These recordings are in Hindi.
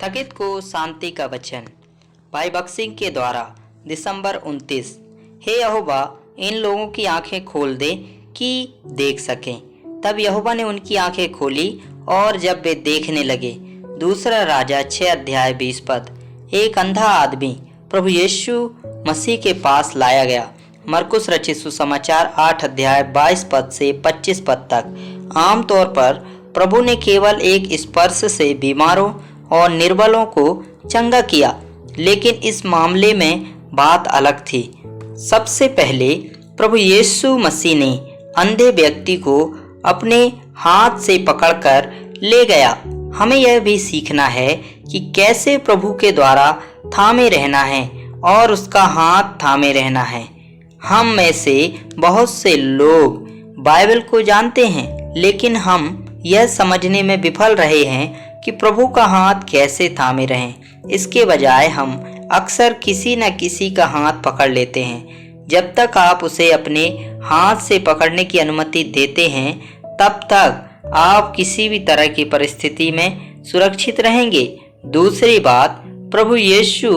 थकित को शांति का वचन। भाई बक्सिंग के द्वारा दिसंबर 29। हे यहोवा, इन लोगों की आंखें खोल दे कि देख सकें। तब यहोवा ने उनकी आंखें खोली और जब वे देखने लगे। दूसरा राजा 6 अध्याय 20 पद। एक अंधा आदमी प्रभु यीशु मसीह के पास लाया गया। मरकुस रचित सुसमाचार 8 अध्याय 22 पद से 25 पद तक। आमतौर पर प्रभु ने केवल एक स्पर्श से बीमारों और निर्बलों को चंगा किया, लेकिन इस मामले में बात अलग थी। सबसे पहले प्रभु यीशु मसीह ने अंधे व्यक्ति को अपने हाथ से पकड़कर ले गया। हमें यह भी सीखना है कि कैसे प्रभु के द्वारा थामे रहना है और उसका हाथ थामे रहना है। हम में से बहुत से लोग बाइबल को जानते हैं, लेकिन हम यह समझने में विफल रहे हैं कि प्रभु का हाथ कैसे थामे रहें। इसके बजाय हम अक्सर किसी न किसी का हाथ पकड़ लेते हैं। जब तक आप उसे अपने हाथ से पकड़ने की अनुमति देते हैं, तब तक आप किसी भी तरह की परिस्थिति में सुरक्षित रहेंगे। दूसरी बात, प्रभु यीशु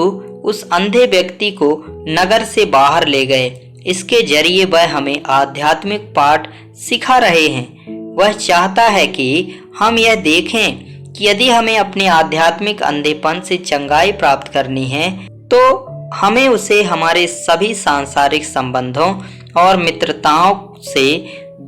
उस अंधे व्यक्ति को नगर से बाहर ले गए। इसके जरिए वह हमें आध्यात्मिक पाठ सिखा रहे हैं। वह चाहता है कि हम यह देखें कि यदि हमें अपने आध्यात्मिक अंधेपन से चंगाई प्राप्त करनी है, तो हमें उसे हमारे सभी सांसारिक संबंधों और मित्रताओं से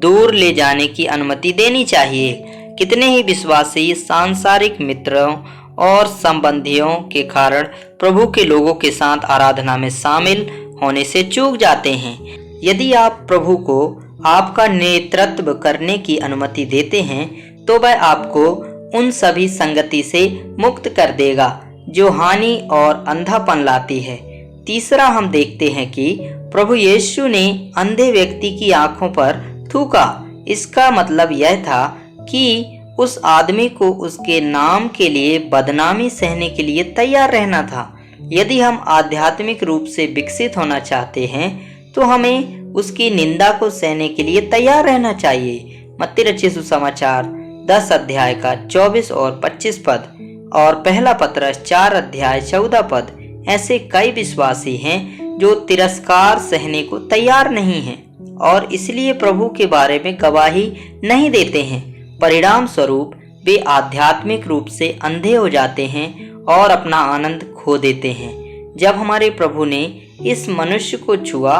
दूर ले जाने की अनुमति देनी चाहिए। कितने ही विश्वासी सांसारिक मित्रों और संबंधियों के कारण प्रभु के लोगों के साथ आराधना में शामिल होने से चूक जाते हैं। यदि आप प्रभु को आपका नेतृत्व करने की अनुमति देते हैं, तो वह आपको उन सभी संगति से मुक्त कर देगा जो हानि और अंधापन लाती है। तीसरा, हम देखते हैं कि प्रभु यीशु ने अंधे व्यक्ति की आंखों पर थूका। इसका मतलब यह था कि उस आदमी को उसके नाम के लिए बदनामी सहने के लिए तैयार रहना था। यदि हम आध्यात्मिक रूप से विकसित होना चाहते हैं, तो हमें उसकी निंदा को सहने के लिए तैयार रहना चाहिए। मत्ती रचित सुसमाचार 10 अध्याय का 24 और 25 पद और पहला पत्रस 4 अध्याय 14 पद। ऐसे कई विश्वासी हैं जो तिरस्कार सहने को तैयार नहीं हैं और इसलिए प्रभु के बारे में गवाही नहीं देते हैं। परिणाम स्वरूप वे आध्यात्मिक रूप से अंधे हो जाते हैं और अपना आनंद खो देते हैं। जब हमारे प्रभु ने इस मनुष्य को छुआ,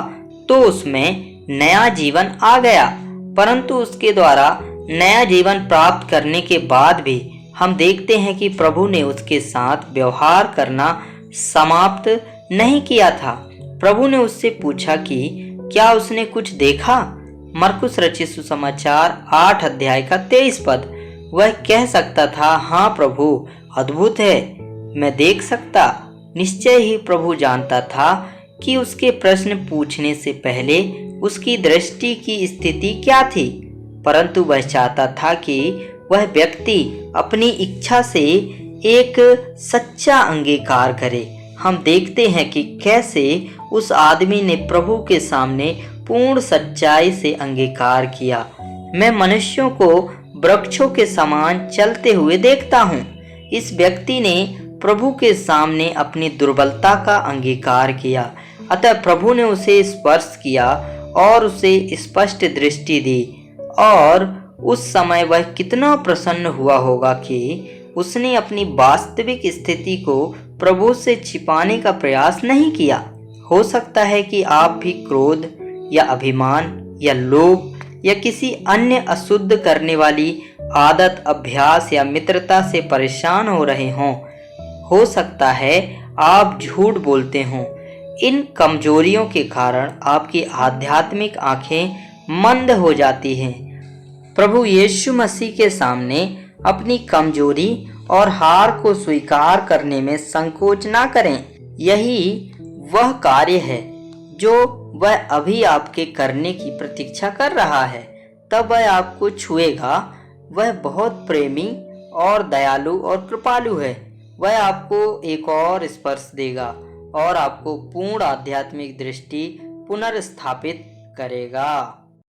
तो उसमें नया जीवन आ गया, परंतु उसके द्वारा नया जीवन प्राप्त करने के बाद भी हम देखते हैं कि प्रभु ने उसके साथ व्यवहार करना समाप्त नहीं किया था। प्रभु ने उससे पूछा कि क्या उसने कुछ देखा। मरकुस रचित सुसमाचार 8 अध्याय का 23 पद। वह कह सकता था, हाँ प्रभु, अद्भुत है, मैं देख सकता। निश्चय ही प्रभु जानता था कि उसके प्रश्न पूछने से पहले उसकी दृष्टि की स्थिति क्या थी, परंतु वह चाहता था कि वह व्यक्ति अपनी इच्छा से एक सच्चा अंगीकार करे। हम देखते हैं कि कैसे उस आदमी ने प्रभु के सामने पूर्ण सच्चाई से अंगीकार किया। मैं मनुष्यों को वृक्षों के समान चलते हुए देखता हूँ। इस व्यक्ति ने प्रभु के सामने अपनी दुर्बलता का अंगीकार किया, अतः प्रभु ने उसे स्पर्श किया और उसे स्पष्ट दृष्टि दी। और उस समय वह कितना प्रसन्न हुआ होगा कि उसने अपनी वास्तविक स्थिति को प्रभु से छिपाने का प्रयास नहीं किया। हो सकता है कि आप भी क्रोध या अभिमान या लोभ या किसी अन्य अशुद्ध करने वाली आदत, अभ्यास या मित्रता से परेशान हो रहे हों। हो सकता है आप झूठ बोलते हों। इन कमजोरियों के कारण आपकी आध्यात्मिक आंखें मंद हो जाती हैं। प्रभु यीशु मसीह के सामने अपनी कमजोरी और हार को स्वीकार करने में संकोच ना करें। यही वह कार्य है जो वह अभी आपके करने की प्रतीक्षा कर रहा है। तब वह आपको छुएगा। वह बहुत प्रेमी और दयालु और कृपालु है। वह आपको एक और स्पर्श देगा और आपको पूर्ण आध्यात्मिक दृष्टि पुनर्स्थापित करेगा।